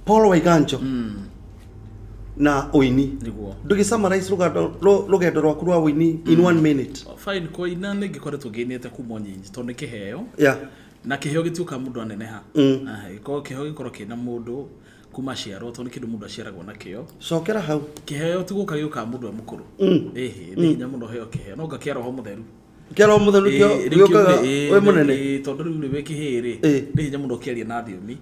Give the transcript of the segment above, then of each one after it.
Paul Waiganjo na Oini ndugi summarize rugendo rwaku rwa Oini in 1 minute. Fine, ko ina ngikoretwo nginete kuma nyinyi tondu kiheo na kiheo gituka mundu aneneha ko kiheo gikoro kina mundu kuma ciaro tondu kindu mundu aciaragwo na kio cokera hau kiheo tiguka gioka mundu mukuru ni hinya muno heo kiheo no ngakiara ho mutheru kio gioka we munene tondu riu we kihiri ni hinya muno kiaria na thiomi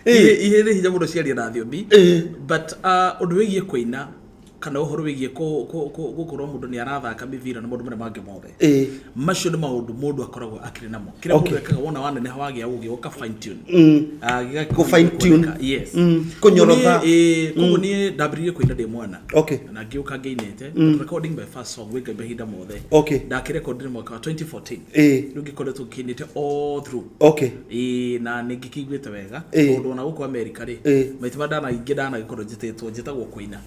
ihe ni hinya muno ciaria na thiomi but undu wigie kuina kana uhoro wigie gukorwo mundu ni arathaka mivira na mundu mane mange mothe macio ni maundu mundu akoragwo akiri namo kira mundu ekaga wona wanene hawagia ugi uka fine tune go fine tune yes kunyorotha kugo ni ndabirie kuina de mwana na ngiuka ngeinete recording my first song wega behinda mothe ndakirecord ni mwaka wa 2014 ngikoretwo kinite all through na ngikigwete wega mundu ona guko America ri maiti madana ingidana gikorwo jitetwo jitagwo kuina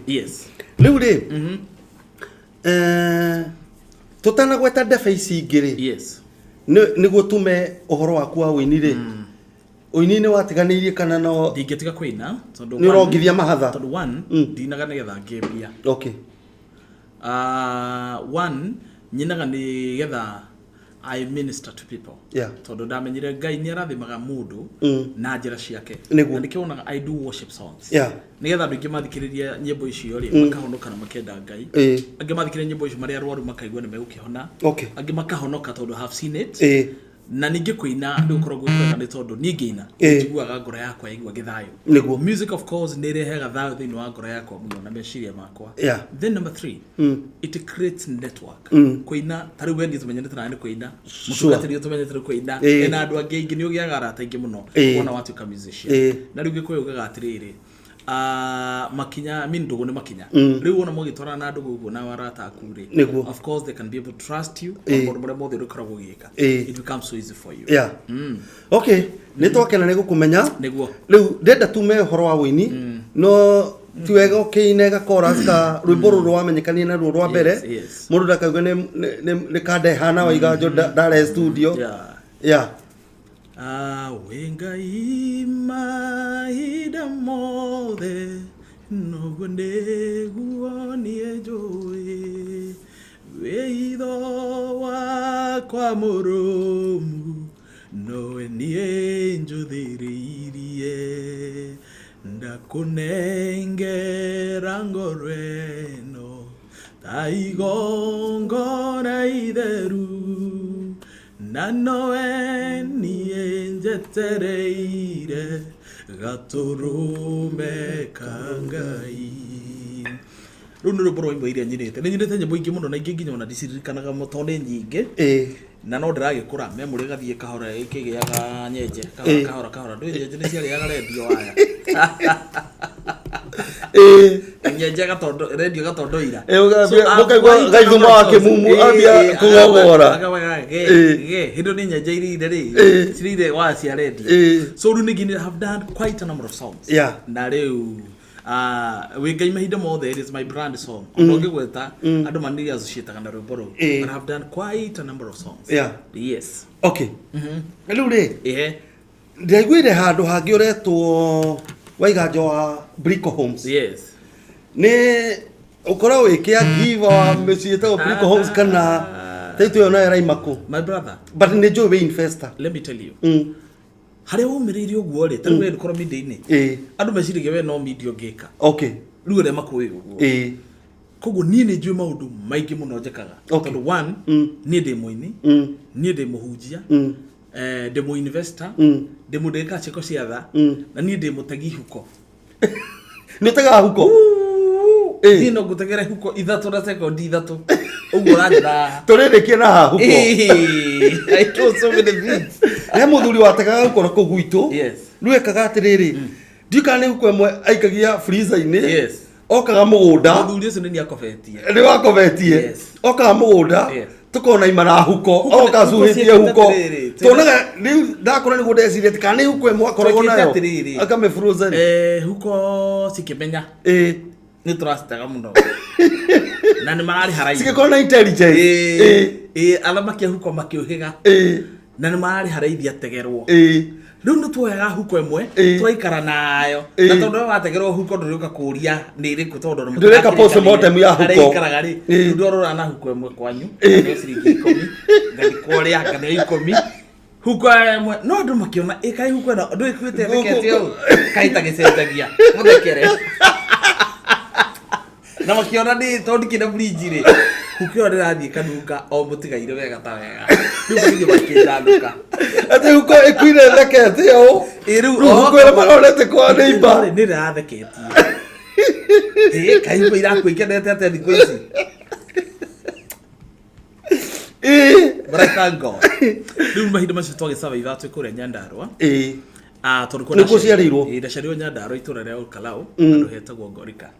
yes riu ri tutana gweta ndefe ici ingiri yes niguo tume uhoro waku wa Oini ri Oini ni watiganirie kana no ndingetiga kuina tondu ni urongithia mahatha tondu one ndinaga nigetha ngembia one nyinaga ni getha I minister to people tondu ndamenyire Ngai ni arathimaga mundu na njira ciake na ndikionaga I do worship songs nigetha andu ingi mathikiriria nyimbo icio ri makahonoka na makenda Ngai angi mathikiriria nyimbo icio mari arwaru makaigua ni megukihona angi makahonoka tondu have seen it na ningi kuina ndu ukoragwo kwenda ni tondu ni ngiina njiguaga ngoro yakwa igua githayo music of course ni rehaga thayo thini wa ngoro yakwa muno na meciria makwa then number 3 it creates network kuina tari wendi tumenyete na ni kuina mutugatiri tumenyete kuina na andu angi ingi ni ugiaga arata ingi muno wona watu ka musician na riu gikuugaga atiriri makinya mindugo ni makinya riu wona mugitwara na andu gugu na warata akuri of course they can be able to trust you or more they ukoragwo gika it becomes so easy for you okay ni twakena ni gukumenya riu ndenda tume horo wa Oini no tiwega ukiinega chorus ka rwimbo ruru wamenyekanie na ruru rwa mbere mundu ndakauga ni kande hana Waiganjo ndare studio Wengai mahinda mothe noguo nĩguo niĩ njũĩ wĩitho wakwa mũrũmu nowe niĩ njũthĩrĩirie ndakũnengera ngoro ĩno ta igongona itheru na nowe niĩ njetereire gaturume kangai riu nĩ rwĩmbo rwa imwe iria nyinĩte nĩ nyinĩte nyĩmbo ingĩ mũno na ingĩ nginya ona ndiciririkanaga tondu nĩ nyingĩ na no ndĩragĩkũra memory gathiĩ kahora ĩkĩgĩaga nyenje kahora ndũ nyenje nĩ ciarĩaga redio waya nyenje gatondo redio gatondo ira mukaigua gaithuma wa kimumu ambia kugogora hindo ni nyenje irire ri cirire wa cia redio so riu ningĩ have done quite a number of songs na riu Ngai mahinda mothe is my brand song ngigweta andu maniri associate na rwimbo ru but have done quite a number of songs yes riu ri ndaiguire handu hangi uretwo Waiganjo wa Brico Homes ni ukora wikia give wa mecieta wa Brico Homes kana taitu yo na Raimaku my brother but ni Joe investor let me tell you haria umiririe uguo ri tari we ndikoro media-ini andu meciririe we no media ngika riu re makuwi uguo koguo nie ni njui maundu maingi muno njekaga tondu one nie ndi muini nie ndi muhunjia ndi mu investor ndi mundu eka cheko ciatha na nie ndi mutegi huko ni tega huko ni no gutegera huko ithatu na sekondi ithatu uguo ranja turerekie na huko I told so many things he muthuri wategaga huko na kugwitu riu ekaga atiriri ndikane huko emwe aikagia freezer-ini okaga mugunda muthuri ucio ni akofetie ni wakofetie okaga mugunda tukona imara huko oka suhitie huko tunaga riu ndakora ni gudeciria tikane huko emwe akoragwo nayo akame frozen huko sikimenya ni trustega muno na ni marari haraihu sikikona intelligence alama kia huko makiuhiga na nĩ marĩ haraithi ategerwo rĩu nĩ tuoyaga huko ĩmwe twaikara nayo na tondũ wategerwo huko ndũrĩũka kũria nĩ ĩrĩkũ tondũ ndũrĩka postmortem ya huko ikaraga rĩ rĩu ndorora na huko ĩmwe kwanyu nĩ ciringi 10 ngathi kũrĩa kana 10 huko ĩmwe no andũ makĩona ĩkai huko na ndũ ĩkuĩte thekete ũũ kaita gĩcenjagia mũthekere na makĩona nĩ tondũ kĩna bridge rĩ huko ndĩrathiĩ kanunga o mũtigaire wega ta wega rĩu nĩ makĩndanuka ati huko ĩkuire thekete ũũ rĩu huko ĩrĩa marorete kwa neighbor nĩ ndĩratheketie kai huko irakwĩkenete atĩa thikũ ici but I thank God rĩu mahinda macio twagĩsurvive twĩkũrĩa Nyandarua tondũ kuna ndaciarirwo Nyandarua itũra rĩa Olkalau andũ hetagwo Ngorika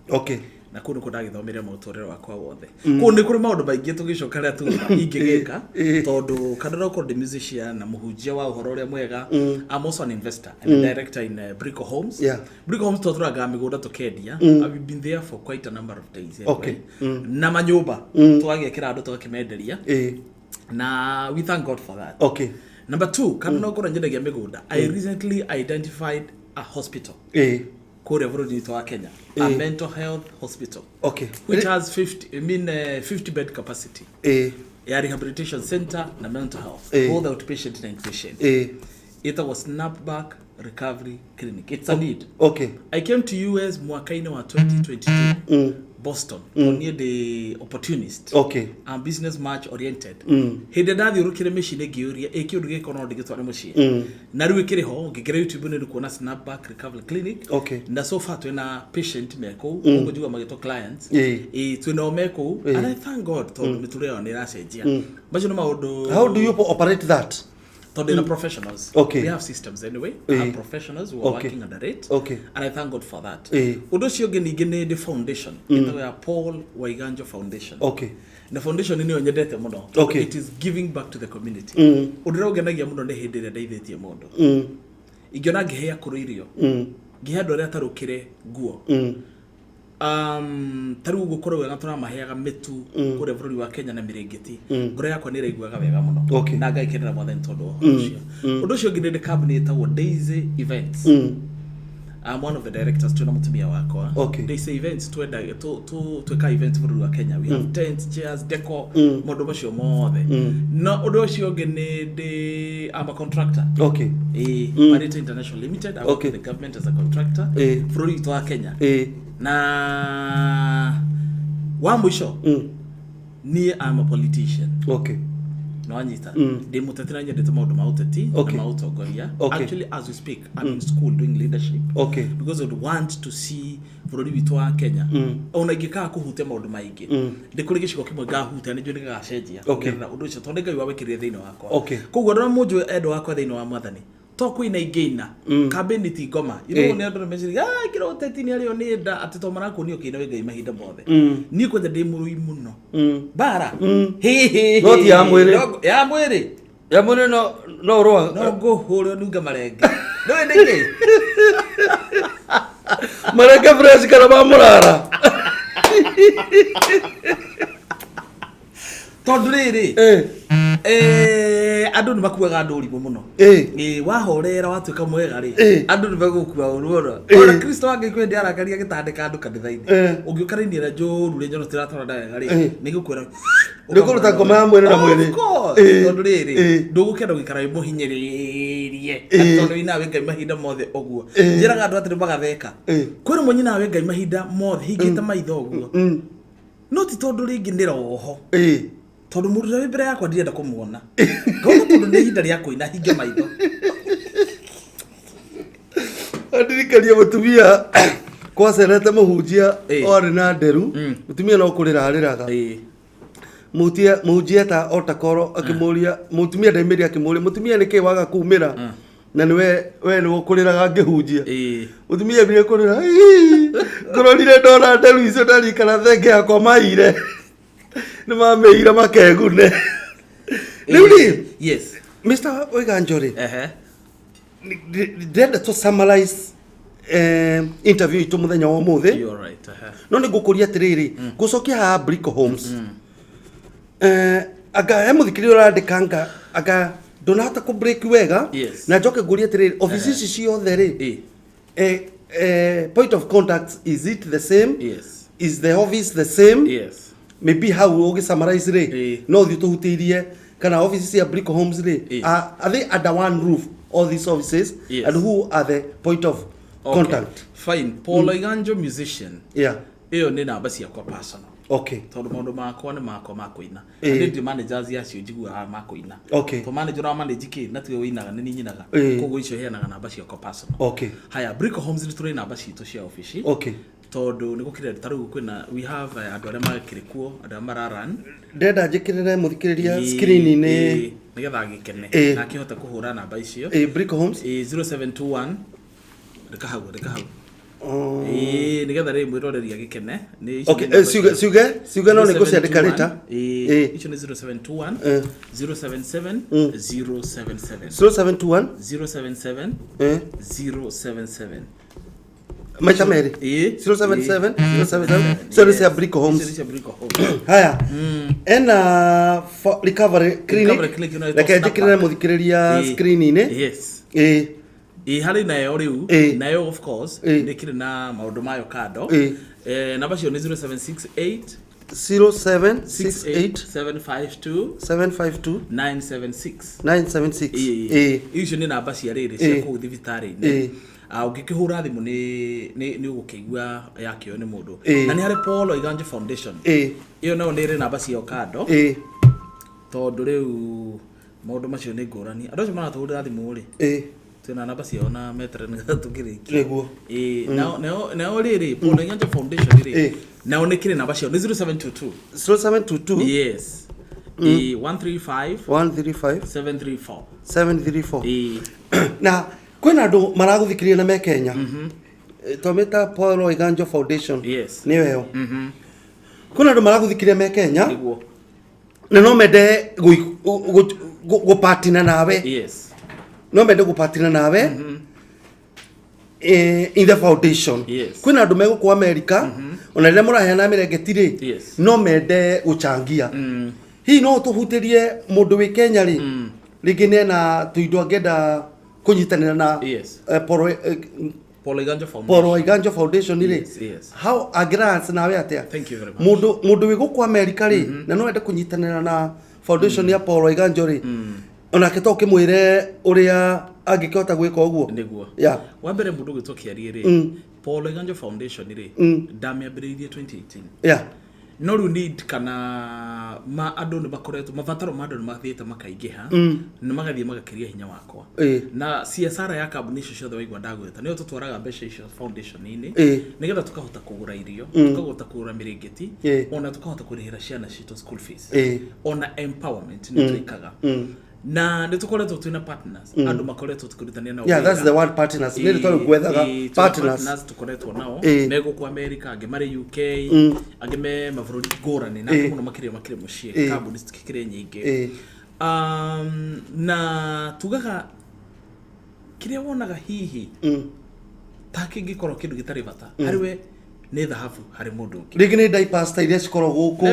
na kũndũ kũndagĩthomire mũtũrĩre wakwa wothe kũndũ nĩ kũrĩ maũndũ maingĩ tũgĩcoka rĩa tu ingĩgĩka tondũ kadora uko the musician na mũhunjia wa ũhoro ũrĩa mwega I'm also an investor and a director in Brico Homes Brico Homes tũtũraga mĩgũnda tũkendia I've been there for quite a number of days na manyũmba twagĩkĩra andũ tũgakĩmenderia na we thank God for that number 2 kadora uko nyendagia mĩgũnda I recently identified a hospital kore vurudi to Kenya a mental health hospital which has 50 bed capacity a rehabilitation center na mental health both outpatient and inpatient it was snapback recovery clinic it's a need I came to US mwakaini wa 2022 Boston near the opportunist and business match oriented hinde ndathi urukire machine ngiuria kiundu gikono ndigitware mucie na riu ikiriho ngikira YouTube ni kuona snapback recovery clinic na so far twina patient meko ugo juga magito clients twina omeko and I thank God tondu mitureo ni racenjia macio no maundu how do you operate that the professionals we have systems anyway we have professionals who are working under it and I thank God for that undo cio ngingi ni the foundation itawa Paul Waiganjo Foundation the foundation ni onyendete muno it is giving back to the community undo ugenagia muno ni hindi ria ndeithĩtie mundu ingiona ngihea kuruirio ngihandå rĩa tarukire nguo taru gukorwo wega turamaheaga mitu kure bururi wa Kenya na mirengeti ngoro yakwa ni raiguaga wega muno na ngaikenera mwathani tondu undu ucio nginde cabinet tawo Daisy Events I'm one of the directors tuna mutumia wakwa Daisy Events tweka events bururi wa Kenya we have tents chairs decor mondo macio mothe no undu ucio ngine I'm a contractor Marita International Limited I work with the government as a contractor bururi wa Kenya na wa mwisho ni I'm a politician no anyita de mutatira nyendete maundu ma uteti na ma utongoria actually as we speak I'm in school doing leadership because I would want to see bururi witu wa Kenya ona ingika kuhutia maundu maingi ndikuri giciko kimwe ngahutia ni njuni gacenjia na undu ucio tondu ngai wawikirire thiini wakwa koguo ndona munju endo wakwa thiini wa mwathani to kwina ingeina cabinet ngoma ino ne andu message kiro uteti ni ario ni nda ati to marako ni okina wengai mahinda mothe ni kwenda ndi murui muno bara not ya mwiri no roa no go horo nunga marenge no ndenge marenge fresh kana ba murara tondu riri andu ni makuaga nduri muno wahorera watuika mwega ri andu ni bagukua urura ora Kristo wange kwendi arakaria gitandika andu kanithaini ungiukarainie na njuru ri nyono tiratwara ndega ri nigukwira ndikuruta ngoma ya mwene na mwene tondu riri ndugukenda gwikara muhinyiririe tondu ina we ngai mahinda mothe oguo njiraga andu atiri magatheka kwiri munyina we ngai mahinda mothe hingite maitho oguo no ti tondu ringi ndira oho tondu mundu we mbere yakwa ndirenda kumuona ngona tondu ni hinda ria kuina hinge maitho adirikaria mutumia kwa serete muhunjia ori na nderu mutumia no kurira hariraga muhunjia ta otakoro akimuria mutumia ndemiria akimuria mutumia niki waga kumira na we ni ukuriraga ngihunjia mutumia bire kurira ngororire ndona nderu icio ndari kana thenge yakwa maire ni mameira makegune Lili yes Mr. Waiganjo did to summarize interview itu muthenya wa muthe you are right no ni ngukuria tiriri gucokia ha Brico Homes aga emuthikiri urandikanga aga ndonahota ku break wega na njoke ngurie atiri office ici ciothe ri point of contact, is it the same? Is the office the same? Maybe how ugi summarize ri no thi tuhutirie kana offices ya Brico Homes ri are they under one roof, all these offices, and who are the point of contact? Fine. Paul Waiganjo musician. Iyo ni namba ciakwa personal. Tondu maundu makwa ni makwa makuina. Ndi managers yacio njiguaga makuina. To manager wa manage ki na tiwe winaga ni nyinaga. Koguo icio heanaga namba ciakwa personal. Haya, Brico Homes ni turi namba citu cia office. Tondu ni gukire taru kwina we have andu aria magikire kuo andu mararan. Ndenda njikirire muthikiriria screen ni nigetha gikene na kihota kuhura namba icio. Brico Homes 0721 reka hau nigetha ri mwiroreria gikene ni siuge no niko ciandika rita icio ni 0721 077 077 071 077 077 Maisha Mary 077 077 service ya Brico Homes. Haya for recovery clinic like jikirira muthikiriria screen ni hari nayo riu nayo of course ndikire na maundu mayo kado namba cio ni 0768 752 976 icio ni namba cia riri cia ku thibitari ni ungikihura thimu ni ugukigua yakio ni mundu na ni hari Paul Waiganjo Foundation iyo no ni ri namba cia kado tondu riu maundu macio ni ngurani andu acio maratuhurira thimu ri tuna namba cia ona metre ni tukiriki neguo na riri Paul Waiganjo Foundation ri na onekire namba cia ni 0722 yes 135 734 na kwena andu maraguthikiria na me Kenya tometa Paul Waiganjo Foundation ni weo kwena andu maraguthikiria me Kenya neguo na no mende go partner nawe no mende go partner nawe in the foundation kwena andu mego ku America ona rire muraheana mirengeti no mende guchangia hi no tuhutirie mundu wi Kenya ri rigine na tuindo ngenda kunyitanira na Paul Waiganjo Foundation ni how a grants nawe atia thank you very much mundu wi guku America ri na no ende kunyitanira na foundation ya Paul Waiganjo ri ona kitoke mwire uria angikota gwika uguo niguo wa mbere mundu gitokiarie ri Paul Waiganjo Foundation ri ndamiambiririe 2018 no ru need kana ma andu ni bakoretwo mabataro ma andu ni mathiete makaingiha ni magathie magakiria hinya wakwa na CSR ya kambuni icio ciothe waigua ndagweta niyo tutwaraga mbeca icio foundation ini nigetha tukahota kugura irio tukahota kugura mirengeti ona tukahota kurihira ciana citu school fees ona empowerment ni twikaga na nitukoretwo twina partners andu makoretwo tukurutania nao that's the one partners ni twa gwethaga partners tukoretwo nao nego ku America ange mari UK ange me mavururi ngurani na muno makire mucie kambuni cikikire nyingi na tugaga kiria wonaga hihi takingikorwo kindu gitari bata hariwe ni dhahabu hari mundu rigi ni diapers ta iria cikoro guku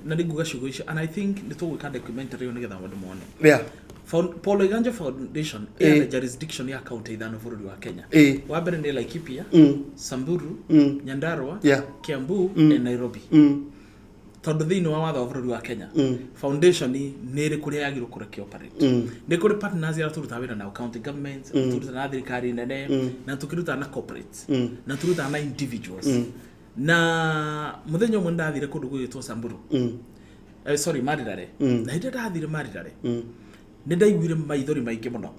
na ndiguga ciugo icio and I think nitugwika documentary on nigetha wandu mone Paul Waiganjo Foundation ina jurisdiction ya county ithano bururi wa Kenya wa mbere ni Laikipia Samburu Nyandarua Kiambu na Nairobi tondu thiini wa watho bururi wa Kenya foundation ni ri kuria yagirwo kureki operate ni kuri partners ya turuta wira na county government turuta na thirikari nene na tukiruta na corporates na turuta na individuals na muthenya umwe ndathire kundu gwitwo Samburu sorry Marirare na hinde ndathire Marirare ni ndaiguire maithori maingi muno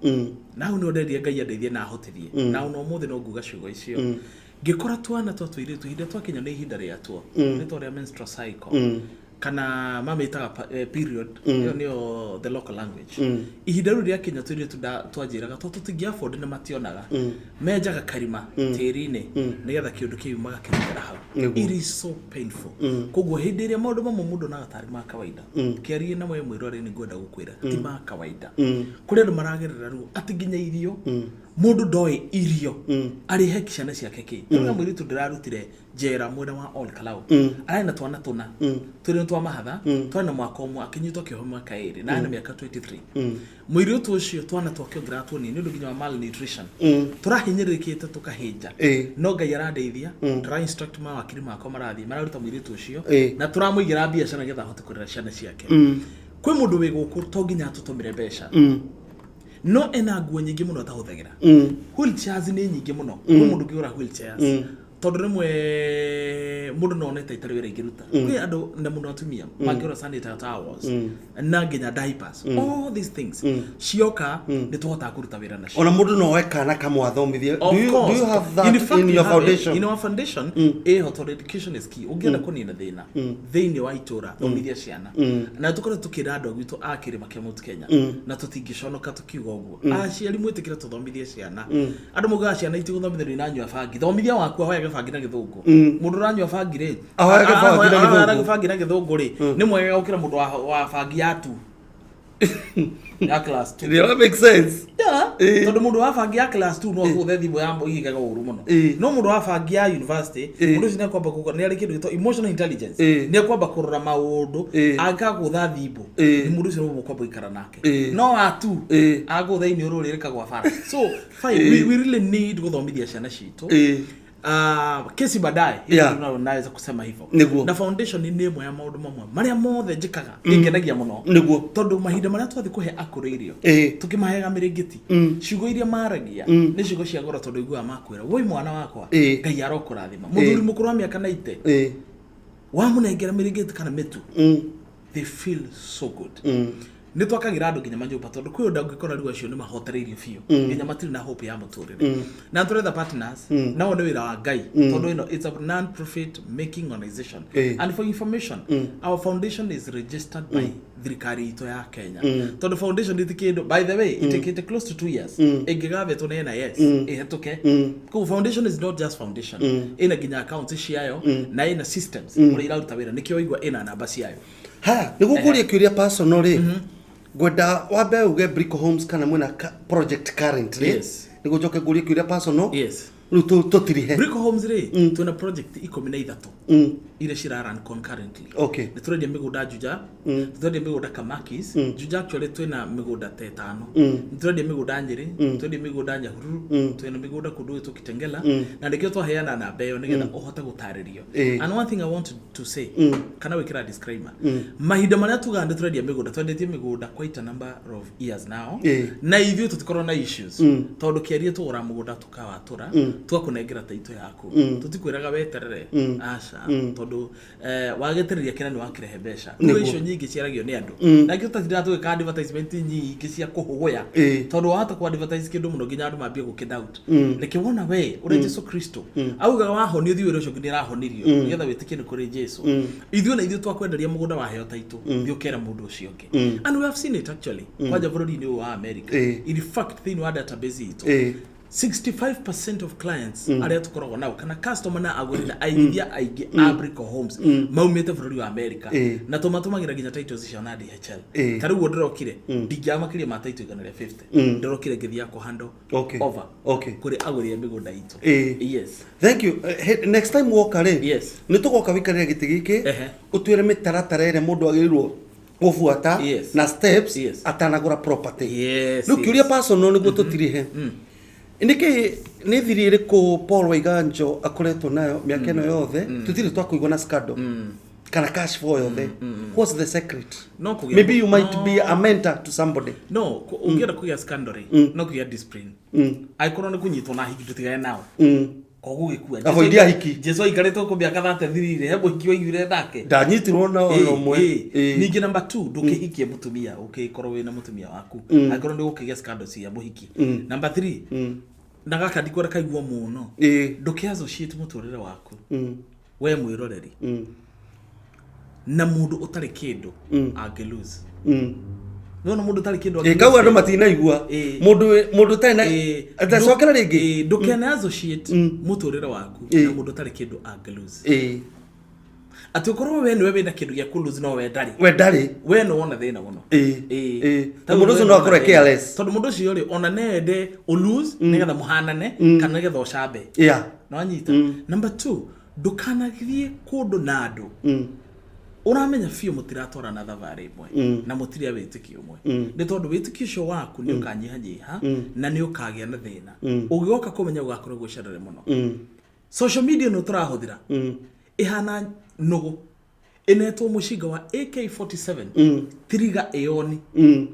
na hu ni ndendia Ngai andeithie na ahotirie na no muthi no nguga ciugo icio ngikora twana twatwire tuhinde twakinya ni ihinda ria tuo ni twa menstrual cycle kana mamitaga period yo the local language ihinda ru ria Kenya twire twajiraga tutingia afford na mationaga menjaga karima tirine nigetha kiundu kiu magakirira hau it is so painful koguo hindi ria maundu mamwe mundu na gatari ma kawaida kiarie na mwe mwirore ni ngwenda gukwira ti ma kawaida kuri andu maragerera ru atinginya irio mundu ndoi irio ari hekishana ciake ki na mwiri tu ndirarutire jera mwena wa all kalau arena twana tuna turi twa mahatha twana mwaka umwe akinyitwo kiho mwaka iri na ana miaka 23 mwiri utu ucio twana twakiongira twoni ni nduginya wa malnutrition turahinyirikite tukahinja no ngai arandeithia try instruct ma wakiri mako marathi mararuta mwiri utu ucio na turamuigira biacara getha hote kurera ciana ciake kwi mundu wi guku to nginya tutumire mbeca no ena nguo nyingi muno atahuthagira wheelchairs ni nyingi muno kwi mundu kiura wheelchairs tondu rimwe mundu no neta itari wira ingiruta kwi andu na muno atumia mangiora sanitary towels na nginya diapers all these things cioka ni tuhota kuruta wira nacio ona mundu no wekana kamwathomithie do you have that in your foundation in our foundation hotel education is key ungienda kunina thina thiini wa itura thomithia ciana na tukore tukira andu gwitu akiri makemut Kenya na tutingiconoka tukiuga uguo aciari mwitikire tuthomithie ciana andu mugaga ciana itiguthomithio na nyua bangi thomithia waku hoya bangi na githungu mundu ranyua bangi ri bangi na githungu ri ni mwega gukira mundu wa bangi yatu ya class 2 that makes sense tondu mundu wa bangi ya class 2 no guthe thibo ya igaga uru muno no mundu wa bangi ya university mundu cina kwamba kuko ni ari kindu gito emotional intelligence ni kwamba kurora maundu agagutha thibo ni mundu cina kwamba ikara nake no atu agutha ini uru ririka gwa bara so fine we really need guthomithia ciana citu kesi baadaye tunaweza kusema hivyo na foundation ni imwe ya maundu mamwe maria mothe njikaga ingenagia muno tondu mahinda maria twathi kuhe akuririo tukimahega mirigiti ciugo iria maragia ni ciugo cia goro tondu igua makwira woi mwana wakwa ngai arokurathima muthuri mukuru wa miaka 90 wa munengera mirigiti kana mitu they feel so good ni twakagira andu nginya manjupa tondu kwi undu ngikora riu acio ni mahotereirio fiu nginya matiri na hope ya muturire na turetha partners na wone wira wa ngai tondu ino it's a non-profit making organization and for information our foundation is registered by thirikari ito ya Kenya tondu foundation itikindo by the way it take close to 2 years ingigathetwo ni NIS ihituke ko foundation is not just foundation ina nginya accounts ciayo na ina systems uri iraruta wira nikio igwa ina namba ciayo nigukuria kiuria personally gwenda wambe uge Brico Homes kana mwena project currently nigujoke guria kiuria personal tutirihe Brico Homes ri tuna project 13 ile shira run concurrently ni turendia migunda Juja turendia migunda Kamakis Juja actually twina migunda 5 turendia migunda Nyeri turendia migunda Nyahururu twina migunda kundu tukitengela na ndikio twaheana na beyo nigetha uhota gutaririo and one thing I want to say kana wikira disclaimer mahinda maria tugande turendia migunda twendetie migunda quite a number of years now na ithio tutikorwo na issues tondu kiarie tugura mugunda tukawatura twakunengera taito yaku tutikwiraga weterere aca tondu wagetereria kina ni wakirehe mbeca no icio nyingi ciaragio ni andu na ngio tatira tuika advertisement nyingi cia kuhugoya tondu wahota ku advertise kindu muno nginya andu mambie gukidoubt nikiwona we uri Jesu Kristo auga wahonio thiwe ucio ngira ahonirio nigetha witikie ni kuri Jesu ithio na ithio twakwenderia mugunda waheo taito thiokera mundu ucio ngi and we have seen it actually kwaja bururi ni wa America in fact thing wa database ito 65% of clients aria tukoragwo nao kana customer na agurira aithia aigi Brico Homes maumite bururi wa America na tomatumagira ginya titles cia na DHL tari guo ndirokire ndingiamakiria ma title igana 50 ndirokire ngithia ko handle over kuri agurira migunda itu yes thank you next time woka ri ni tugoka wikarira giti giki utwire mitaratara ire mundu agirirwo gufuata na steps atanagura property no kiuria personal ni gututirihe Niki ni thirire ko Paul Waiganjo akoretwo nayo miaka eno yothe tutire twakuigwa na scandal kana cash flow yothe what's the secret maybe you might be a mentor to somebody ungienda kuya scandal no kuya discipline aikorwo ni kunyitwo na hiki tutigae nao kogu gikua avoidia hiki Jesu ikaretwo ko miaka 33 hebo hikiwa yure thake ndanyitirwo na omwe ningi number 2 ndukihikie mutumia ukikorwo wina mutumia waku aikorwo ndi gukigia scandal cia muhiki number 3 ndagaka ndikwara kaigwa muno ndukiazo shit muturire waku we mwiroreri na mundu utari kindu angelose no mundu utari kindu kawa ndo matina igua mundu tari na atacokera ringi ndukiazo shit muturire waku na mundu utari kindu angelose atukorwo we niwe wina kindu gya kuluzi no we ndari we no wona thina muno ta mundu ucio no akore careless tondu mundu ucio ri ona nende ulose nigetha muhanane kana nigetha ucabe no anyita number 2 ndukanagithie kundu na andu uramenya fio mutiratora na thavari imwe na mutiria witikio umwe ni tondu witikio cio waku ni ukanyihanyiha na ni ukagia na thina ugigoka kumenya ugakorwo gwicerere muno social media no turahuthira ihana nugu inetwo mushinga wa AK47 tiriga eoni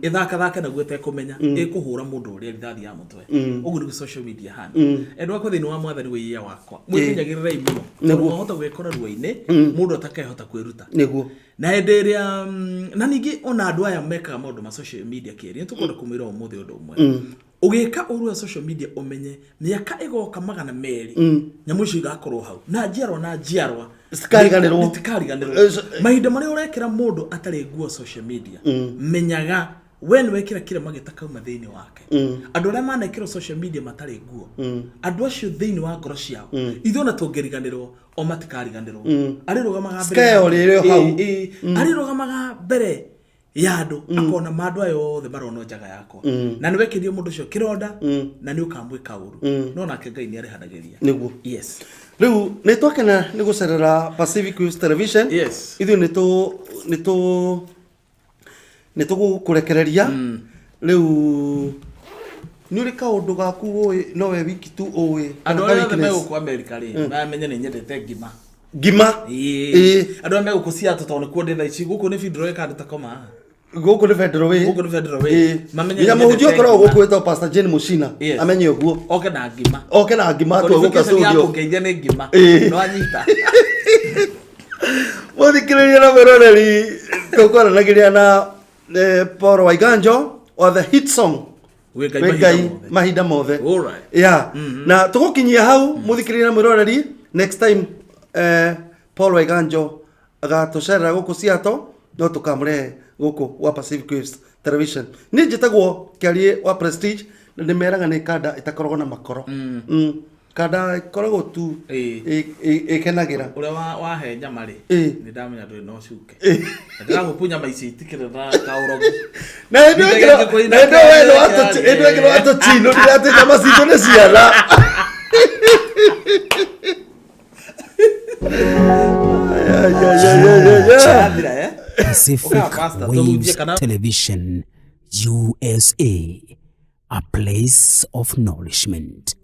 ithaka na gwete kumenya ikuhura mundu uri rithathi ya mutwe ugu ni social media hana endwa ko thini wa mwathani wiya wakwa mwikinyagirira imuno tondu wahota gwekora ruine mundu atakehota kwiruta niguo na enderia na ningi ona andu aya mekaga maundu ma social media kiri tukwenda kumira umuthi undu umwe ugika urua social media umenye miaka igoka magana meri nyamu ciga akorwo hau na njiarwa Stikariganirwo mahinda maria urekira mundu atari nguo social media menyaga when wekira kire magita kauma thiini wake andu aria manekira social media matari nguo andu acio thiini wa ngoro ciao ithona tungeriganirwo o matikariganirwo ari rugamaga mbere ari rugamaga mbere yado akona mandu ayo the marono njaga yako na niwekirie mundu cio kironda na ni ukamwika uru no nake Ngai ni arihanagiria niguo yes riu ni twakena ni gucerera Pacific Coast Television yes ithu ni tugukurekereria riu ni uri kaundu gaku oi no we wiki tu oi andu aria megukwa America ri mamenye ni nyendete ngima andu aria megukucia tondu kuo ndi thaici guku ni Fedro eka ntakoma guku ni Fedro we mamenye ya muhujio korwo guku eto Pastor Jane Mushina amenye uguo oke na ngima tu guka studio kungeithia ni ngima no anyita muthikiriria na meroreri tukoranagiria na Paul Waiganjo or the hit song Waiganjo mahinda mothe alright yeah na tugukinyia hau muthikiriria na meroreri next time Paul Waiganjo agatucerera guku Seattle no tukamure guku wa Pacific Coast Television ni njitagwo kiarie wa Prestige na nimeraga ni kada itakoragwo na makoro kada ikoragwo tu ikenagira uria wahe nyama ri ni ndamenya nduri no cuke ndiragupunya maici itikire na kaurogo na ndekero watu chino ndirate masito ne ciana Pacific Waves Television USA, a place of nourishment.